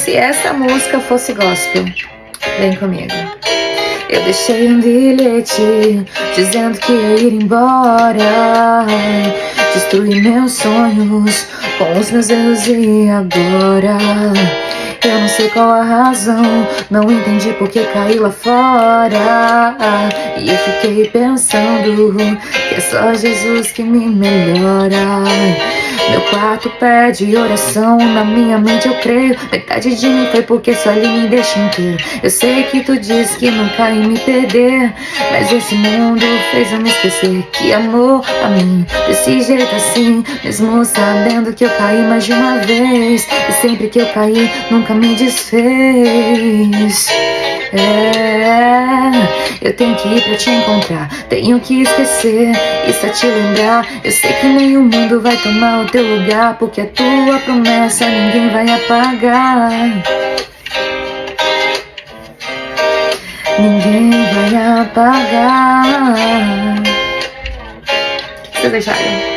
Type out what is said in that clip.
Se essa música fosse gospel, vem comigo. Eu deixei um bilhete dizendo que ia ir embora, destruí meus sonhos com os meus erros e agora eu não sei qual a razão, não entendi porque caí lá fora. E eu fiquei pensando que é só Jesus que me melhora. Meu quarto pede oração, na minha mente eu creio. Metade de mim foi porque só Ele me deixa inteiro. Eu sei que tu diz que nunca ia me perder, mas esse mundo fez eu me esquecer que amou a mim desse jeito assim, mesmo sabendo que eu caí mais de uma vez. E sempre que eu caí, nunca me desfez. Eu tenho que ir pra te encontrar, tenho que esquecer e só te lembrar. Eu sei que nenhum mundo vai tomar o teu lugar, porque a tua promessa ninguém vai apagar. Ninguém vai apagar. O que vocês acharam?